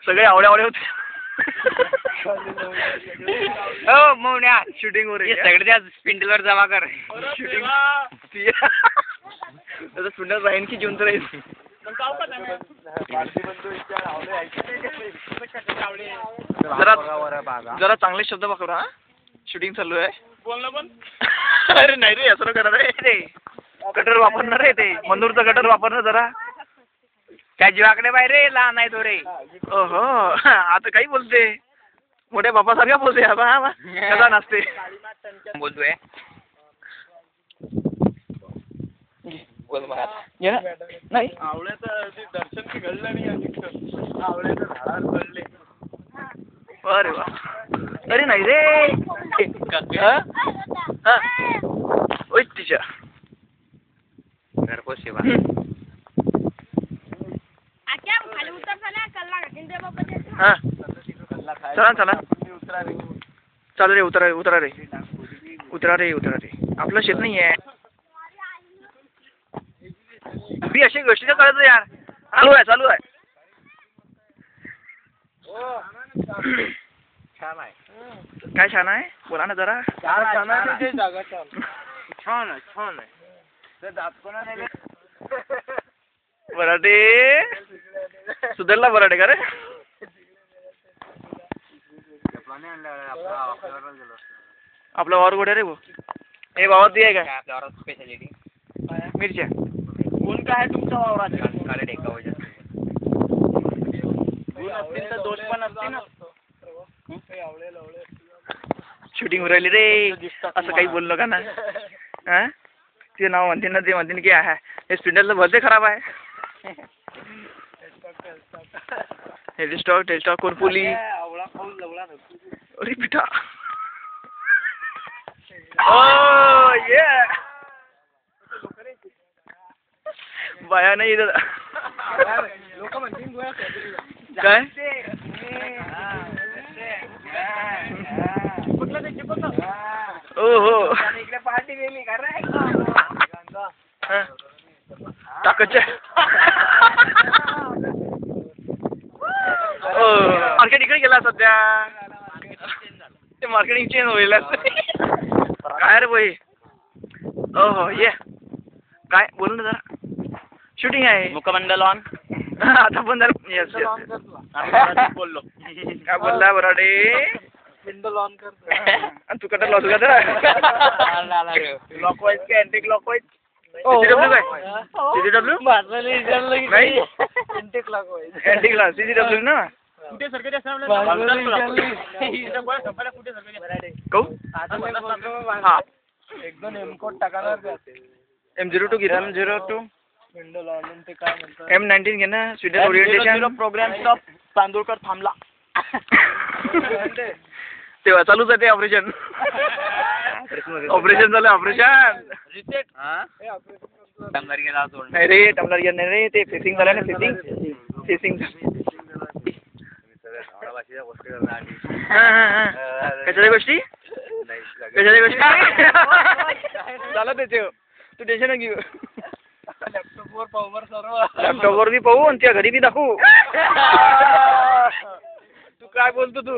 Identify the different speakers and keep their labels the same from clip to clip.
Speaker 1: सगळे आवडे आवडे होते. हो मौन्या शूटिंग वर सगळे त्या स्पिंडलवर जमा कर. शूटिंग त्याचा स्पिंडल राहीन की जिवंत राहील. जरा चांगले शब्द वापरा. शूटिंग चालू आहे. अरे नाही रे असं करा रे. कटर वापरणार रे ते मंदूरचं कटर वापरणं जरा. काय जीवाकडे बाहेर रे लहान आहे तो रे. ओहो आता काही बोलते मोठ्या बापासारखा बोलते. कसा नसते बोलतोय. बोल मला नाही आवळ्याचं दर्शन घडलं नाही. आवळ्याचं झाडावर पडले. अरे वा. अरे नाही रे. टीचर घरपोच सेवा. हाँ चला चला चालू रे. उतरा रे उतरा रे. आपलं शेत नाही आहे. मी अशी गोष्टी का कळत यार. चालू आहे. छान आहे. काय छान आहे बोला ना जरा. छान आहे. बराटे सुधरला बराटे का रे. आपला वावर कुठे रे भाऊ. हे वावर ती आहे का आपल्या वावरात स्पेशालिटी मिरच्या. कोण काय आहे तुमच्या वावरात. काळे टेका दोष पण असते ना. शूटिंग राहिली रे. असं काही बोललो का ना. हा ते नाव म्हणते ना ते म्हणते की हे स्पिंडलचं भरते खराब आहे. टेलस्टॉक कोण पोली. अरे पिठा. ओ ये बाया नाही इथं. काय हो पार्टी गेली का रे. टाकायचे मार्केट इकडे गेला सध्या. ते मार्केटिंग चेंज होईल काय रे भाई. हो ये काय बोल ना जरा. शूटिंग आहे मुखमंडल ऑन. आता पण येस बोललो. काय बोलला बराडे. विंडो ऑन कर. तू कटर लावतो का क्लॉकवाईज काय अँटी क्लॉकवाईज. सीसीडब्ल्यू नाही अँटी क्लॉक सीसीडब्ल्यू ना. कुठे सरकारी हा एकदम एमकोट टाकणार. M02 घे. M02 M19 घे ना. Sweden orientation program stop. Tandulkar थांबला. तेव्हा चालूच आहे ते ऑपरेशन. ऑपरेशन झालं. ऑपरेशन नाही रे. टमलर गेला नाही रे. ते फेसिंग झालं ना. फेसिंग कशाच्या गोष्टी झालं त्याचे. तू टेन्शन न घेऊ. लॅपटॉपवर बी पाहू आणि त्या घरी बी दाखवू. तू काय बोलतो तू.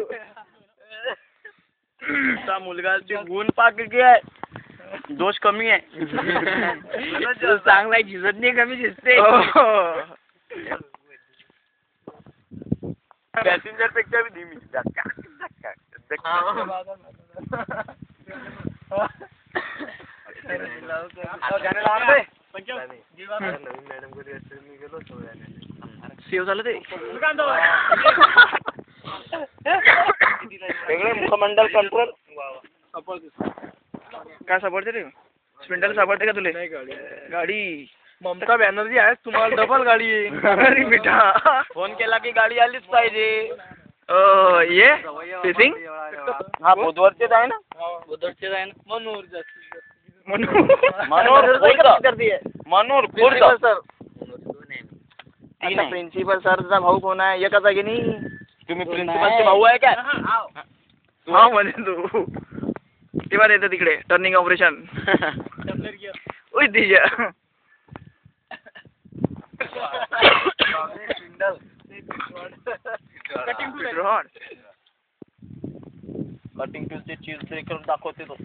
Speaker 1: त्या मुलगाचे गुण पाक आहे. दोष कमी आहे. चांगला झिजत नाही कमी झिजते. पॅसेंजर पेक्षा बी धीमी. सेव झालं ते वेगळे मुखमंडल कंट्रोल. काय सापडते रे. स्पिंडल सापडते का तुले. गाडी ममता बॅनर्जी आहे. तुम्हाला डबल गाडी आहे. अरे बेटा फोन केला की गाडी आलीच पाहिजे. ये फेसिंग हा बुधवारचेच आहे ना. बुधवारचेच आहे ना. मनोर सर. प्रिन्सिपल सरचा भाऊ कोण आहे. एका जागेनी. तुम्ही प्रिन्सिपलचे भाऊ आहे काय. हा म्हणे तू. तेव्हा येतं तिकडे टर्निंग ऑपरेशन. ओय रॉड
Speaker 2: कटिंग टूलचे चीज करून दाखवते तो.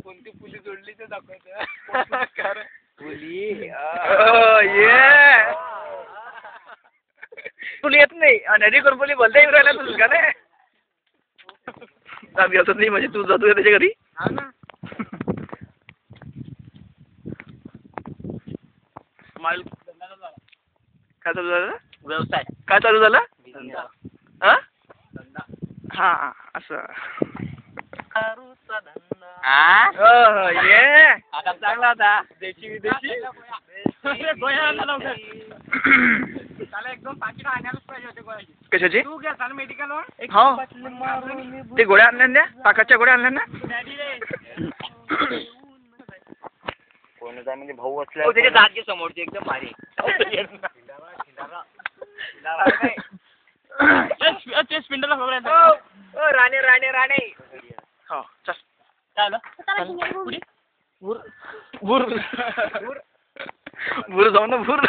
Speaker 3: कोणती पुली जोडली ते दाखवते.
Speaker 2: पुली
Speaker 1: ये तुला येत नाही आणि अडी करून बोलता येऊन राहिला तुझं का नाही. आम्ही असत नाही म्हणजे तू जातो त्याच्या घरी.
Speaker 3: हा ना.
Speaker 2: स्माइल
Speaker 1: काय चालू झालं.
Speaker 2: व्यवसाय
Speaker 1: काय चालू झालं. हा
Speaker 3: धंदा.
Speaker 1: हा असं.
Speaker 2: दारूचा धंदा.
Speaker 1: ये
Speaker 2: आता चांगला होता.
Speaker 3: देशी विदेशी. गोळ्या आणला लवकर. त्याला एकदम पाकिट आणायलाच पाहिजे होते गोळ्याची.
Speaker 1: कशाची.
Speaker 3: तू घ्या चाल मेडिकलवर.
Speaker 1: हो ते गोळ्या आणल्या ना ताकाच्या गोळ्या आणल्या ना.
Speaker 3: डॅडी रे.
Speaker 2: कोणी काय म्हणजे भाऊ
Speaker 1: हो,
Speaker 2: असल्या
Speaker 1: त्याच्या
Speaker 2: दाटची समोरची एकदम भारी.
Speaker 3: ते स्पिंडलला खबर राणे राणे राणे.
Speaker 1: हो चल.
Speaker 3: काय आलं.
Speaker 1: भूर भूर जाऊ ना भूर.